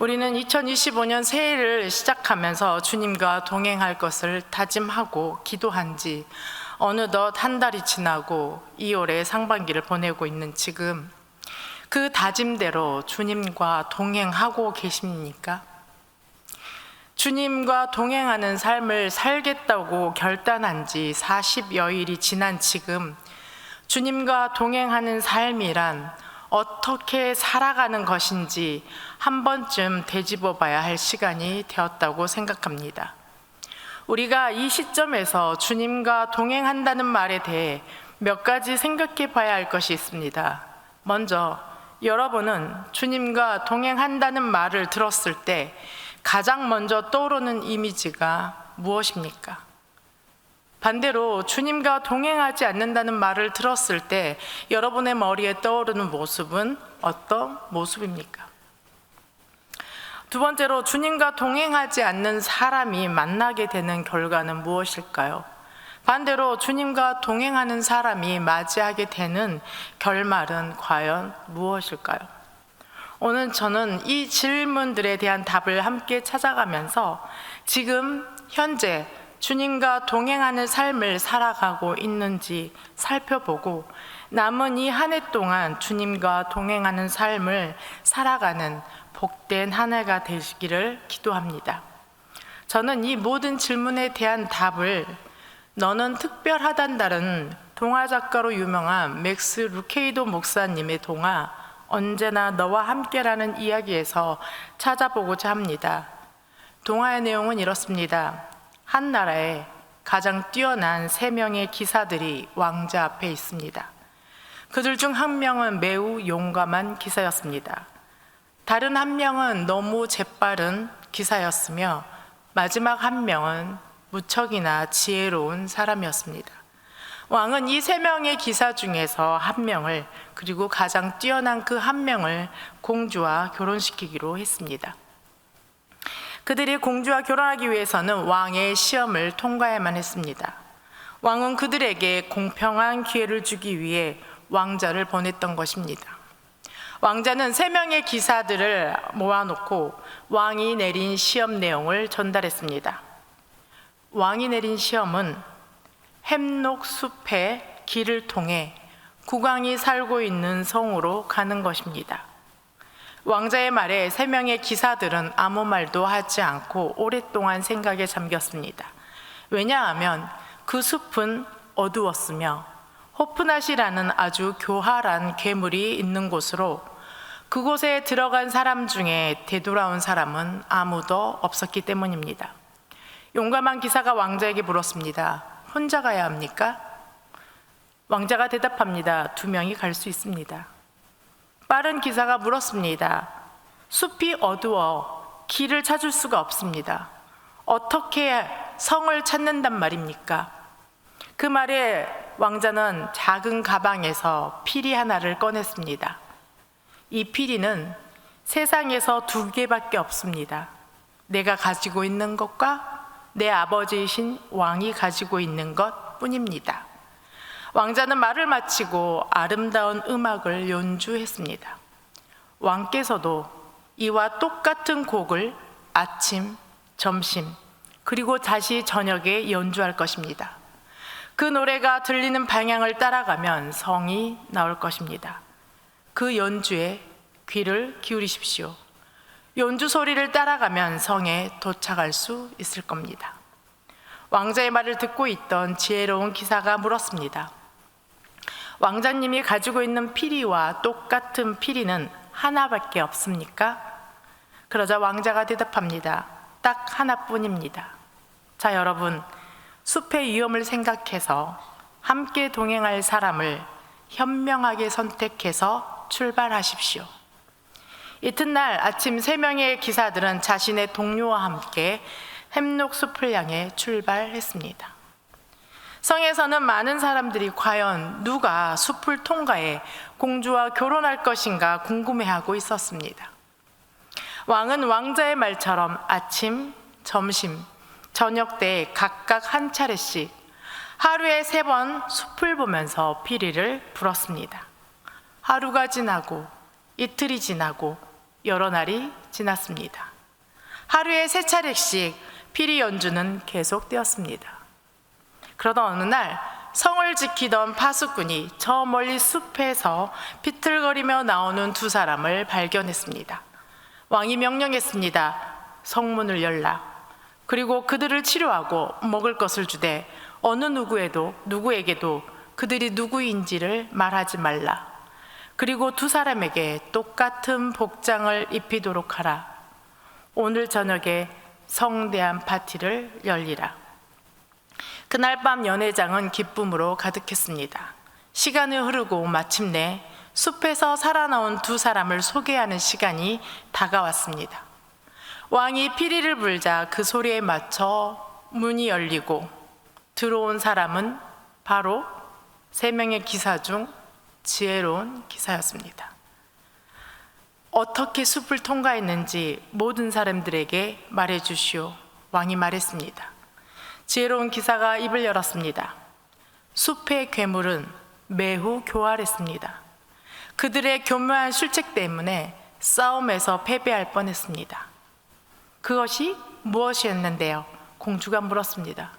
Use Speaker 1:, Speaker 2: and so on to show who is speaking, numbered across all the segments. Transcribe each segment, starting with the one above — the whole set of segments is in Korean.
Speaker 1: 우리는 2025년 새해를 시작하면서 주님과 동행할 것을 다짐하고 기도한 지 어느덧 한 달이 지나고 2월의 상반기를 보내고 있는 지금, 그 다짐대로 주님과 동행하고 계십니까? 주님과 동행하는 삶을 살겠다고 결단한 지 40여일이 지난 지금, 주님과 동행하는 삶이란 어떻게 살아가는 것인지 한 번쯤 되짚어 봐야 할 시간이 되었다고 생각합니다. 우리가 이 시점에서 주님과 동행한다는 말에 대해 몇 가지 생각해 봐야 할 것이 있습니다. 먼저, 여러분은 주님과 동행한다는 말을 들었을 때 가장 먼저 떠오르는 이미지가 무엇입니까? 반대로 주님과 동행하지 않는다는 말을 들었을 때 여러분의 머리에 떠오르는 모습은 어떤 모습입니까? 두 번째로, 주님과 동행하지 않는 사람이 만나게 되는 결과는 무엇일까요? 반대로 주님과 동행하는 사람이 맞이하게 되는 결말은 과연 무엇일까요? 오늘 저는 이 질문들에 대한 답을 함께 찾아가면서 지금 현재 주님과 동행하는 삶을 살아가고 있는지 살펴보고, 남은 이 한 해 동안 주님과 동행하는 삶을 살아가는 복된 한 해가 되시기를 기도합니다. 저는 이 모든 질문에 대한 답을 너는 특별하단다는 동화작가로 유명한 맥스 루케이도 목사님의 동화 언제나 너와 함께라는 이야기에서 찾아보고자 합니다. 동화의 내용은 이렇습니다. 한 나라에 가장 뛰어난 3명의 기사들이 왕자 앞에 있습니다. 그들 중 한 명은 매우 용감한 기사였습니다. 다른 한 명은 너무 재빠른 기사였으며 마지막 한 명은 무척이나 지혜로운 사람이었습니다. 왕은 이 3명의 기사 중에서 한 명을, 그리고 가장 뛰어난 그 한 명을 공주와 결혼시키기로 했습니다. 그들이 공주와 결혼하기 위해서는 왕의 시험을 통과해야만 했습니다. 왕은 그들에게 공평한 기회를 주기 위해 왕자를 보냈던 것입니다. 왕자는 3명의 기사들을 모아놓고 왕이 내린 시험 내용을 전달했습니다. 왕이 내린 시험은 햄녹 숲의 길을 통해 국왕이 살고 있는 성으로 가는 것입니다. 왕자의 말에 3명의 기사들은 아무 말도 하지 않고 오랫동안 생각에 잠겼습니다. 왜냐하면 그 숲은 어두웠으며 호프낫이라는 아주 교활한 괴물이 있는 곳으로, 그곳에 들어간 사람 중에 되돌아온 사람은 아무도 없었기 때문입니다. 용감한 기사가 왕자에게 물었습니다. 혼자 가야 합니까? 왕자가 대답합니다. 2명이 갈 수 있습니다. 빠른 기사가 물었습니다. 숲이 어두워 길을 찾을 수가 없습니다. 어떻게 성을 찾는단 말입니까? 그 말에 왕자는 작은 가방에서 피리 하나를 꺼냈습니다. 이 피리는 세상에서 2개밖에 없습니다. 내가 가지고 있는 것과 내 아버지이신 왕이 가지고 있는 것 뿐입니다. 왕자는 말을 마치고 아름다운 음악을 연주했습니다. 왕께서도 이와 똑같은 곡을 아침, 점심, 그리고 다시 저녁에 연주할 것입니다. 그 노래가 들리는 방향을 따라가면 성이 나올 것입니다. 그 연주에 귀를 기울이십시오. 연주 소리를 따라가면 성에 도착할 수 있을 겁니다. 왕자의 말을 듣고 있던 지혜로운 기사가 물었습니다. 왕자님이 가지고 있는 피리와 똑같은 피리는 하나밖에 없습니까? 그러자 왕자가 대답합니다. 딱 하나뿐입니다. 자, 여러분, 숲의 위험을 생각해서 함께 동행할 사람을 현명하게 선택해서 출발하십시오. 이튿날 아침 3명의 기사들은 자신의 동료와 함께 햄녹 숲을 향해 출발했습니다. 성에서는 많은 사람들이 과연 누가 숲을 통과해 공주와 결혼할 것인가 궁금해하고 있었습니다. 왕은 왕자의 말처럼 아침, 점심, 저녁 때 각각 한 차례씩 하루에 3번 숲을 보면서 피리를 불었습니다. 하루가 지나고 이틀이 지나고 여러 날이 지났습니다. 하루에 3차례씩 피리 연주는 계속되었습니다. 그러던 어느 날 성을 지키던 파수꾼이 저 멀리 숲에서 비틀거리며 나오는 2 사람을 발견했습니다. 왕이 명령했습니다. 성문을 열라. 그리고 그들을 치료하고 먹을 것을 주되 어느 누구에게도 그들이 누구인지를 말하지 말라. 그리고 2 사람에게 똑같은 복장을 입히도록 하라. 오늘 저녁에 성대한 파티를 열리라. 그날 밤 연회장은 기쁨으로 가득했습니다. 시간이 흐르고 마침내 숲에서 살아나온 2 사람을 소개하는 시간이 다가왔습니다. 왕이 피리를 불자 그 소리에 맞춰 문이 열리고 들어온 사람은 바로 3명의 기사 중 지혜로운 기사였습니다. 어떻게 숲을 통과했는지 모든 사람들에게 말해주시오. 왕이 말했습니다. 지혜로운 기사가 입을 열었습니다. 숲의 괴물은 매우 교활했습니다. 그들의 교묘한 술책 때문에 싸움에서 패배할 뻔했습니다. 그것이 무엇이었는데요? 공주가 물었습니다.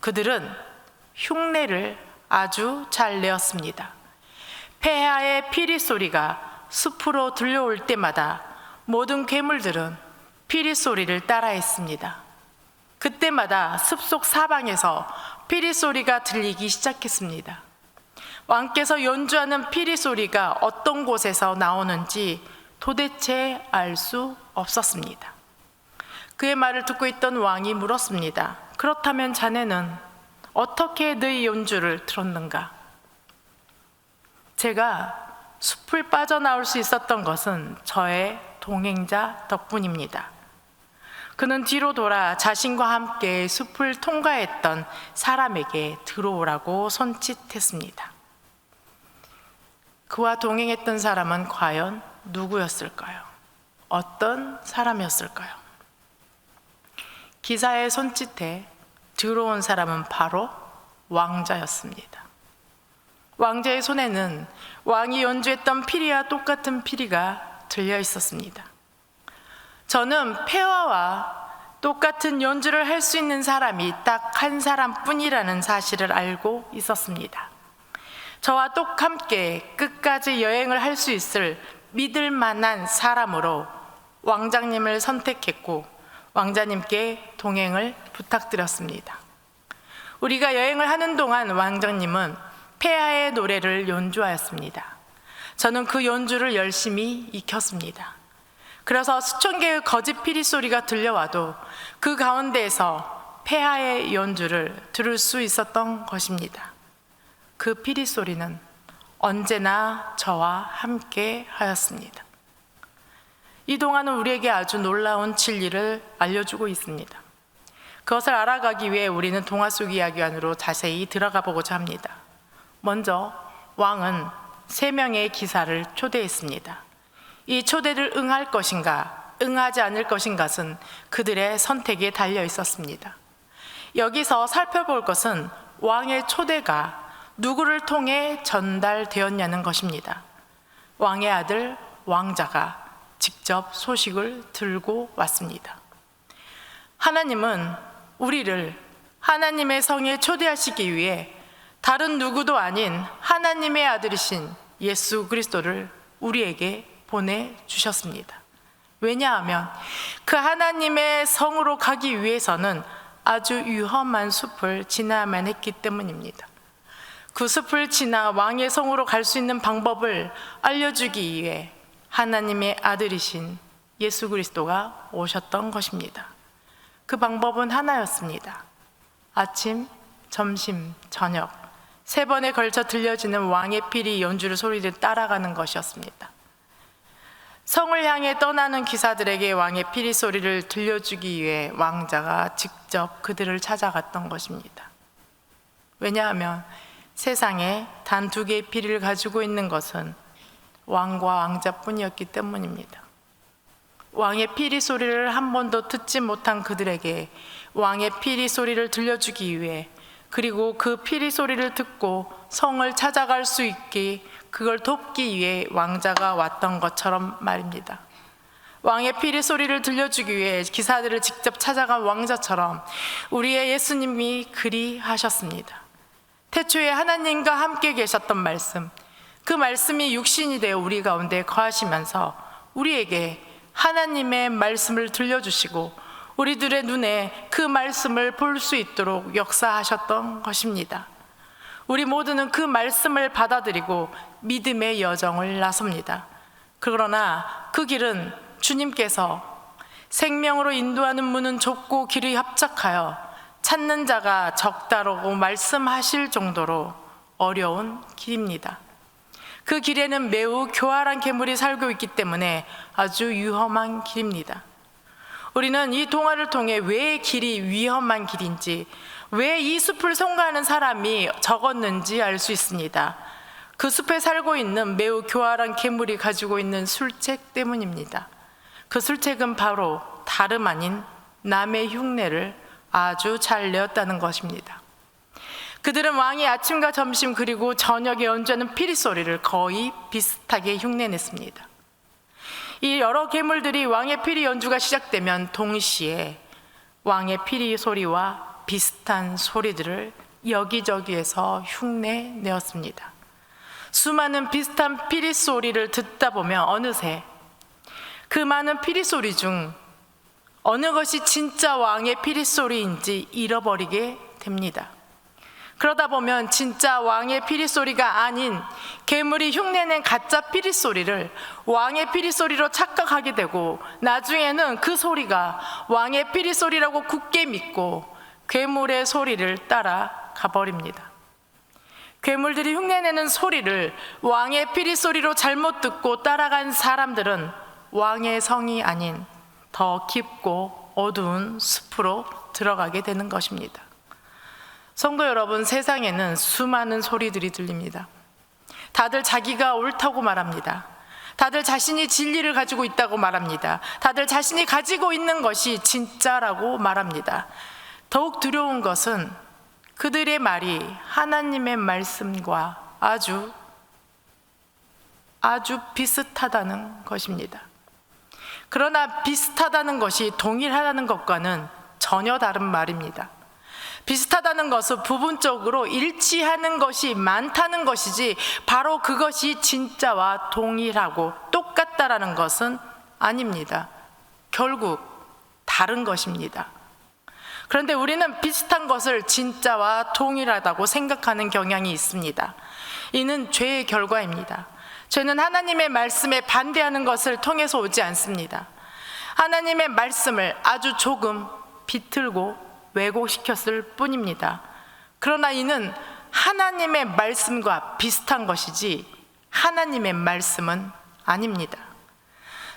Speaker 1: 그들은 흉내를 아주 잘 내었습니다. 폐하의 피리 소리가 숲으로 들려올 때마다 모든 괴물들은 피리 소리를 따라했습니다. 그때마다 숲속 사방에서 피리 소리가 들리기 시작했습니다. 왕께서 연주하는 피리 소리가 어떤 곳에서 나오는지 도대체 알 수 없었습니다. 그의 말을 듣고 있던 왕이 물었습니다. 그렇다면 자네는 어떻게 너희 연주를 들었는가? 제가 숲을 빠져나올 수 있었던 것은 저의 동행자 덕분입니다. 그는 뒤로 돌아 자신과 함께 숲을 통과했던 사람에게 들어오라고 손짓했습니다. 그와 동행했던 사람은 과연 누구였을까요? 어떤 사람이었을까요? 기사의 손짓에 들어온 사람은 바로 왕자였습니다. 왕자의 손에는 왕이 연주했던 피리와 똑같은 피리가 들려 있었습니다. 저는 폐하와 똑같은 연주를 할 수 있는 사람이 딱 한 사람뿐이라는 사실을 알고 있었습니다. 저와 똑 함께 끝까지 여행을 할 수 있을 믿을 만한 사람으로 왕자님을 선택했고 왕자님께 동행을 부탁드렸습니다. 우리가 여행을 하는 동안 왕자님은 폐하의 노래를 연주하였습니다. 저는 그 연주를 열심히 익혔습니다. 그래서 수천 개의 거짓 피리 소리가 들려와도 그 가운데에서 폐하의 연주를 들을 수 있었던 것입니다. 그 피리 소리는 언제나 저와 함께 하였습니다. 이 동화는 우리에게 아주 놀라운 진리를 알려주고 있습니다. 그것을 알아가기 위해 우리는 동화 속 이야기 안으로 자세히 들어가 보고자 합니다. 먼저 왕은 3명의 기사를 초대했습니다. 이 초대를 응할 것인가, 응하지 않을 것인가는 그들의 선택에 달려 있었습니다. 여기서 살펴볼 것은 왕의 초대가 누구를 통해 전달되었냐는 것입니다. 왕의 아들 왕자가 직접 소식을 들고 왔습니다. 하나님은 우리를 하나님의 성에 초대하시기 위해 다른 누구도 아닌 하나님의 아들이신 예수 그리스도를 우리에게 보내주셨습니다. 왜냐하면 그 하나님의 성으로 가기 위해서는 아주 위험한 숲을 지나야만 했기 때문입니다. 그 숲을 지나 왕의 성으로 갈 수 있는 방법을 알려주기 위해 하나님의 아들이신 예수 그리스도가 오셨던 것입니다. 그 방법은 하나였습니다. 아침, 점심, 저녁 3번에 걸쳐 들려지는 왕의 피리 연주를 소리를 따라가는 것이었습니다. 성을 향해 떠나는 기사들에게 왕의 피리 소리를 들려주기 위해 왕자가 직접 그들을 찾아갔던 것입니다. 왜냐하면 세상에 단 2개의 피리를 가지고 있는 것은 왕과 왕자뿐이었기 때문입니다. 왕의 피리 소리를 한 번도 듣지 못한 그들에게 왕의 피리 소리를 들려주기 위해, 그리고 그 피리 소리를 듣고 성을 찾아갈 수 있게 그걸 돕기 위해 왕자가 왔던 것처럼 말입니다. 왕의 피리 소리를 들려주기 위해 기사들을 직접 찾아간 왕자처럼 우리의 예수님이 그리하셨습니다. 태초에 하나님과 함께 계셨던 말씀, 그 말씀이 육신이 되어 우리 가운데 거하시면서 우리에게 하나님의 말씀을 들려주시고 우리들의 눈에 그 말씀을 볼 수 있도록 역사하셨던 것입니다. 우리 모두는 그 말씀을 받아들이고 믿음의 여정을 나섭니다. 그러나 그 길은 주님께서 생명으로 인도하는 문은 좁고 길이 협착하여 찾는 자가 적다라고 말씀하실 정도로 어려운 길입니다. 그 길에는 매우 교활한 괴물이 살고 있기 때문에 아주 위험한 길입니다. 우리는 이 동화를 통해 왜 길이 위험한 길인지, 왜 이 숲을 통과하는 사람이 적었는지 알 수 있습니다. 그 숲에 살고 있는 매우 교활한 괴물이 가지고 있는 술책 때문입니다. 그 술책은 바로 다름 아닌 남의 흉내를 아주 잘 내었다는 것입니다. 그들은 왕이 아침과 점심 그리고 저녁에 연주하는 피리 소리를 거의 비슷하게 흉내냈습니다. 이 여러 괴물들이 왕의 피리 연주가 시작되면 동시에 왕의 피리 소리와 비슷한 소리들을 여기저기에서 흉내내었습니다. 수많은 비슷한 피리 소리를 듣다 보면 어느새 그 많은 피리 소리 중 어느 것이 진짜 왕의 피리 소리인지 잃어버리게 됩니다. 그러다 보면 진짜 왕의 피리 소리가 아닌 괴물이 흉내낸 가짜 피리 소리를 왕의 피리 소리로 착각하게 되고 나중에는 그 소리가 왕의 피리 소리라고 굳게 믿고 괴물의 소리를 따라 가버립니다. 괴물들이 흉내내는 소리를 왕의 피리 소리로 잘못 듣고 따라간 사람들은 왕의 성이 아닌 더 깊고 어두운 숲으로 들어가게 되는 것입니다. 성도 여러분, 세상에는 수많은 소리들이 들립니다. 다들 자기가 옳다고 말합니다. 다들 자신이 진리를 가지고 있다고 말합니다. 다들 자신이 가지고 있는 것이 진짜라고 말합니다. 더욱 두려운 것은 그들의 말이 하나님의 말씀과 아주 비슷하다는 것입니다. 그러나 비슷하다는 것이 동일하다는 것과는 전혀 다른 말입니다. 비슷하다는 것은 부분적으로 일치하는 것이 많다는 것이지 바로 그것이 진짜와 동일하고 똑같다라는 것은 아닙니다. 결국 다른 것입니다. 그런데 우리는 비슷한 것을 진짜와 동일하다고 생각하는 경향이 있습니다. 이는 죄의 결과입니다. 죄는 하나님의 말씀에 반대하는 것을 통해서 오지 않습니다. 하나님의 말씀을 아주 조금 비틀고 왜곡시켰을 뿐입니다. 그러나 이는 하나님의 말씀과 비슷한 것이지 하나님의 말씀은 아닙니다.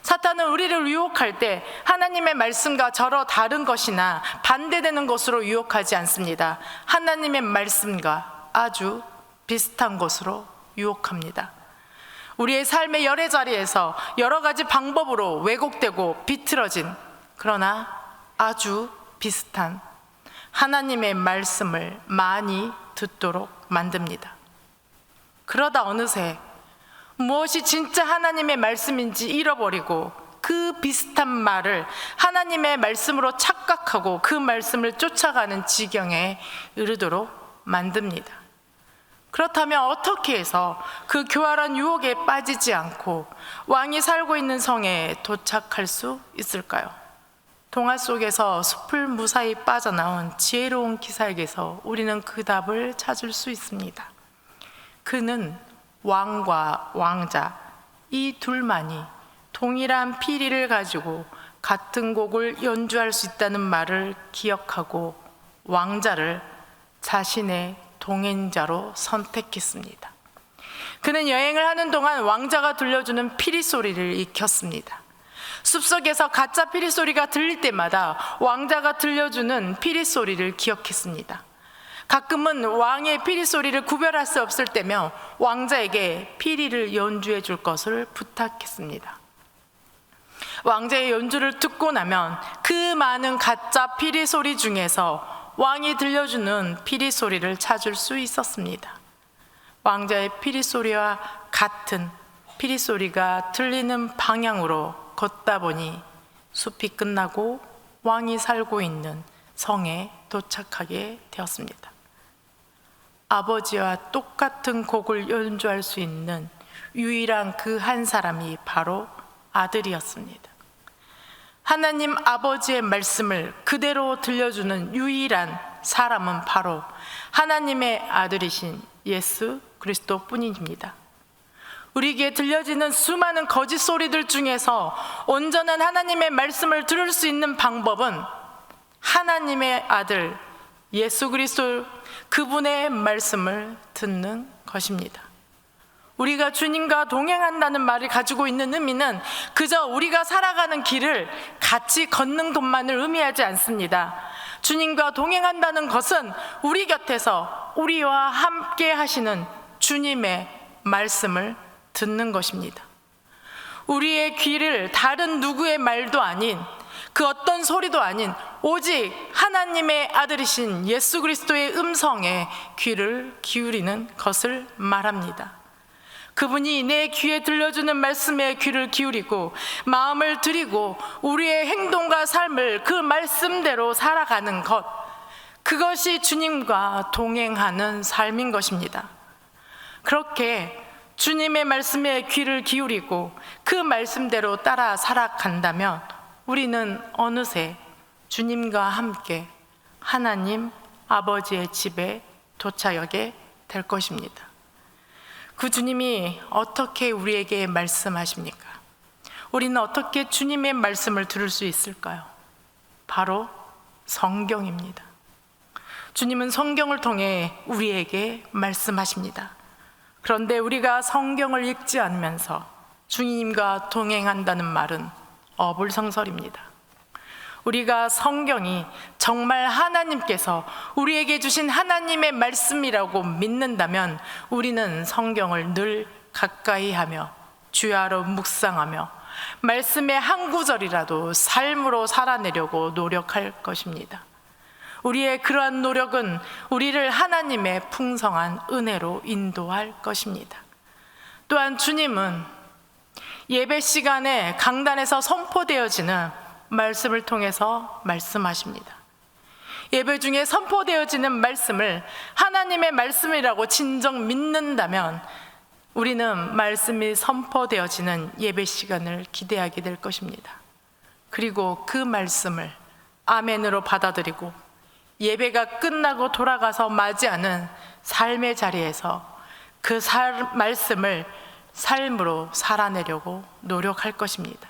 Speaker 1: 사탄은 우리를 유혹할 때 하나님의 말씀과 저러 다른 것이나 반대되는 것으로 유혹하지 않습니다. 하나님의 말씀과 아주 비슷한 것으로 유혹합니다. 우리의 삶의 여러 자리에서 여러 가지 방법으로 왜곡되고 비틀어진 그러나 아주 비슷한 하나님의 말씀을 많이 듣도록 만듭니다. 그러다 어느새 무엇이 진짜 하나님의 말씀인지 잃어버리고 그 비슷한 말을 하나님의 말씀으로 착각하고 그 말씀을 쫓아가는 지경에 이르도록 만듭니다. 그렇다면 어떻게 해서 그 교활한 유혹에 빠지지 않고 왕이 살고 있는 성에 도착할 수 있을까요? 동화 속에서 숲을 무사히 빠져나온 지혜로운 기사에게서 우리는 그 답을 찾을 수 있습니다. 그는 왕과 왕자 이 둘만이 동일한 피리를 가지고 같은 곡을 연주할 수 있다는 말을 기억하고 왕자를 자신의 동행자로 선택했습니다. 그는 여행을 하는 동안 왕자가 들려주는 피리 소리를 익혔습니다. 숲속에서 가짜 피리 소리가 들릴 때마다 왕자가 들려주는 피리 소리를 기억했습니다. 가끔은 왕의 피리 소리를 구별할 수 없을 때면 왕자에게 피리를 연주해 줄 것을 부탁했습니다. 왕자의 연주를 듣고 나면 그 많은 가짜 피리 소리 중에서 왕이 들려주는 피리 소리를 찾을 수 있었습니다. 왕자의 피리 소리와 같은 피리 소리가 들리는 방향으로 걷다 보니 숲이 끝나고 왕이 살고 있는 성에 도착하게 되었습니다. 아버지와 똑같은 곡을 연주할 수 있는 유일한 그 한 사람이 바로 아들이었습니다. 하나님 아버지의 말씀을 그대로 들려주는 유일한 사람은 바로 하나님의 아들이신 예수 그리스도 뿐입니다. 우리에게 들려지는 수많은 거짓 소리들 중에서 온전한 하나님의 말씀을 들을 수 있는 방법은 하나님의 아들 예수 그리스도 그분의 말씀을 듣는 것입니다. 우리가 주님과 동행한다는 말을 가지고 있는 의미는 그저 우리가 살아가는 길을 같이 걷는 것만을 의미하지 않습니다. 주님과 동행한다는 것은 우리 곁에서 우리와 함께 하시는 주님의 말씀을 듣는 것입니다. 우리의 귀를 다른 누구의 말도 아닌 그 어떤 소리도 아닌 오직 하나님의 아들이신 예수 그리스도의 음성에 귀를 기울이는 것을 말합니다. 그분이 내 귀에 들려주는 말씀에 귀를 기울이고 마음을 들이고 우리의 행동과 삶을 그 말씀대로 살아가는 것, 그것이 주님과 동행하는 삶인 것입니다. 그렇게 주님의 말씀에 귀를 기울이고 그 말씀대로 따라 살아간다면 우리는 어느새 주님과 함께 하나님 아버지의 집에 도착하게 될 것입니다. 그 주님이 어떻게 우리에게 말씀하십니까? 우리는 어떻게 주님의 말씀을 들을 수 있을까요? 바로 성경입니다. 주님은 성경을 통해 우리에게 말씀하십니다. 그런데 우리가 성경을 읽지 않으면서 주님과 동행한다는 말은 어불성설입니다. 우리가 성경이 정말 하나님께서 우리에게 주신 하나님의 말씀이라고 믿는다면 우리는 성경을 늘 가까이 하며 주야로 묵상하며 말씀의 한 구절이라도 삶으로 살아내려고 노력할 것입니다. 우리의 그러한 노력은 우리를 하나님의 풍성한 은혜로 인도할 것입니다. 또한 주님은 예배 시간에 강단에서 선포되어지는 말씀을 통해서 말씀하십니다. 예배 중에 선포되어지는 말씀을 하나님의 말씀이라고 진정 믿는다면 우리는 말씀이 선포되어지는 예배 시간을 기대하게 될 것입니다. 그리고 그 말씀을 아멘으로 받아들이고 예배가 끝나고 돌아가서 맞이하는 삶의 자리에서 그 말씀을 삶으로 살아내려고 노력할 것입니다.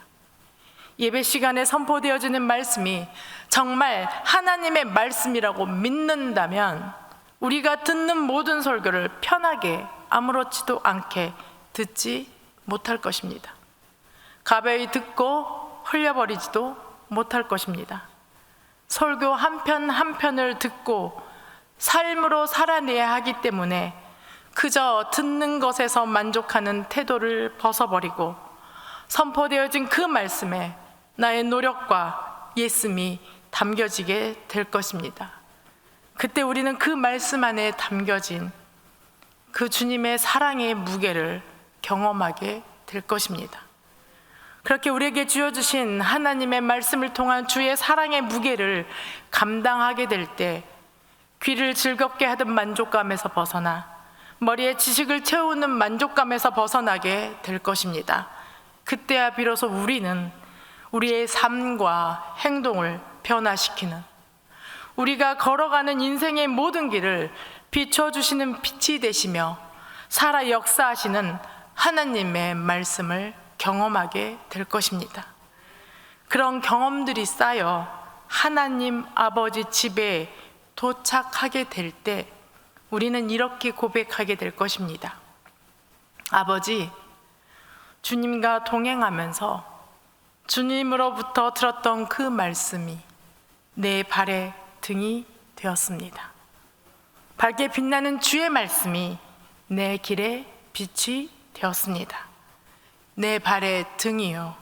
Speaker 1: 예배 시간에 선포되어지는 말씀이 정말 하나님의 말씀이라고 믿는다면 우리가 듣는 모든 설교를 편하게 아무렇지도 않게 듣지 못할 것입니다. 가벼이 듣고 흘려버리지도 못할 것입니다. 설교 한 편 한 편을 듣고 삶으로 살아내야 하기 때문에 그저 듣는 것에서 만족하는 태도를 벗어버리고 선포되어진 그 말씀에 나의 노력과 예씀이 담겨지게 될 것입니다. 그때 우리는 그 말씀 안에 담겨진 그 주님의 사랑의 무게를 경험하게 될 것입니다. 그렇게 우리에게 주어주신 하나님의 말씀을 통한 주의 사랑의 무게를 감당하게 될 때 귀를 즐겁게 하던 만족감에서 벗어나 머리에 지식을 채우는 만족감에서 벗어나게 될 것입니다. 그때야 비로소 우리는 우리의 삶과 행동을 변화시키는, 우리가 걸어가는 인생의 모든 길을 비춰주시는 빛이 되시며 살아 역사하시는 하나님의 말씀을 경험하게 될 것입니다. 그런 경험들이 쌓여 하나님 아버지 집에 도착하게 될 때 우리는 이렇게 고백하게 될 것입니다. 아버지, 주님과 동행하면서 주님으로부터 들었던 그 말씀이 내 발의 등이 되었습니다. 밝게 빛나는 주의 말씀이 내 길의 빛이 되었습니다. 내 발의 등이요,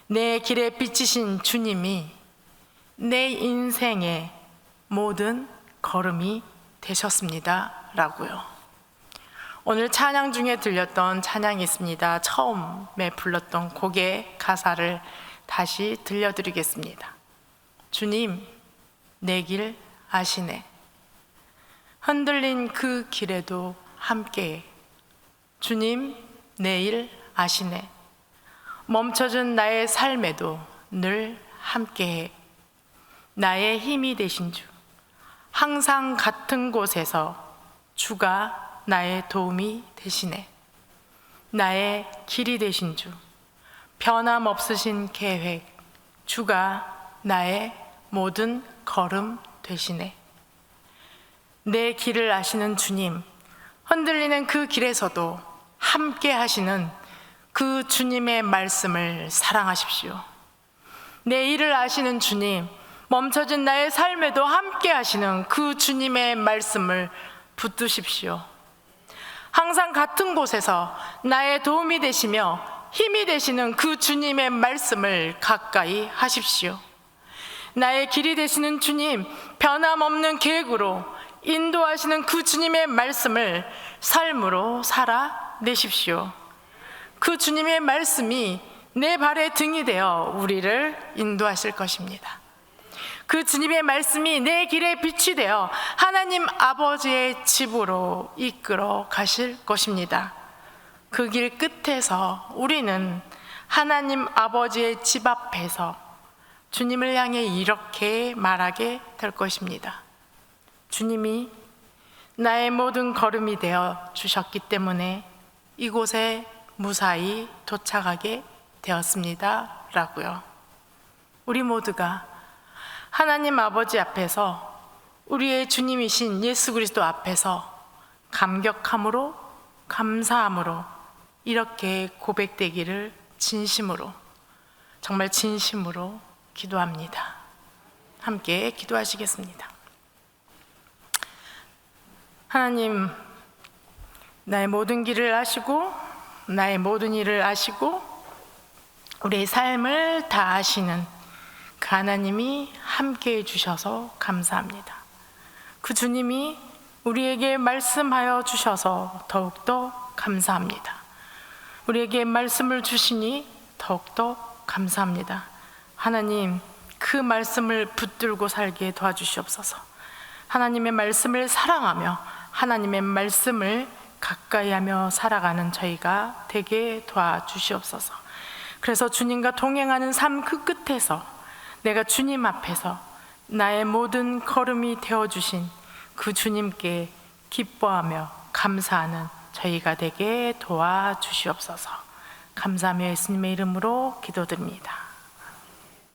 Speaker 1: 내 길에 비치신 주님이 내 인생의 모든 걸음이 되셨습니다 라고요. 오늘 찬양 중에 들렸던 찬양이 있습니다. 처음에 불렀던 곡의 가사를 다시 들려드리겠습니다. 주님, 내 길 아시네. 흔들린 그 길에도 함께해. 주님, 내 일 아시네. 멈춰진 나의 삶에도 늘 함께해. 나의 힘이 되신 주, 항상 같은 곳에서 주가 나의 도움이 되시네. 나의 길이 되신 주, 변함없으신 계획, 주가 나의 모든 걸음 되시네. 내 길을 아시는 주님, 흔들리는 그 길에서도 함께 하시는 그 주님의 말씀을 사랑하십시오. 내 일을 아시는 주님, 멈춰진 나의 삶에도 함께 하시는 그 주님의 말씀을 붙드십시오. 항상 같은 곳에서 나의 도움이 되시며 힘이 되시는 그 주님의 말씀을 가까이 하십시오. 나의 길이 되시는 주님, 변함없는 계획으로 인도하시는 그 주님의 말씀을 삶으로 살아내십시오. 그 주님의 말씀이 내 발의 등이 되어 우리를 인도하실 것입니다. 그 주님의 말씀이 내 길의 빛이 되어 하나님 아버지의 집으로 이끌어 가실 것입니다. 그 길 끝에서 우리는 하나님 아버지의 집 앞에서 주님을 향해 이렇게 말하게 될 것입니다. 주님이 나의 모든 걸음이 되어 주셨기 때문에 이곳에 무사히 도착하게 되었습니다. 라고요. 우리 모두가 하나님 아버지 앞에서 우리의 주님이신 예수 그리스도 앞에서 감격함으로 감사함으로 이렇게 고백되기를 진심으로, 정말 진심으로 기도합니다. 함께 기도하시겠습니다. 하나님, 나의 모든 길을 아시고 나의 모든 일을 아시고 우리의 삶을 다 아시는 그 하나님이 함께해 주셔서 감사합니다. 그 주님이 우리에게 말씀하여 주셔서 더욱더 감사합니다. 우리에게 말씀을 주시니 더욱더 감사합니다. 하나님, 그 말씀을 붙들고 살게 도와주시옵소서. 하나님의 말씀을 사랑하며 하나님의 말씀을 가까이하며 살아가는 저희가 되게 도와주시옵소서. 그래서 주님과 동행하는 삶 그 끝에서 내가 주님 앞에서 나의 모든 걸음이 되어주신 그 주님께 기뻐하며 감사하는 저희가 되게 도와주시옵소서. 감사하며 예수님의 이름으로 기도드립니다.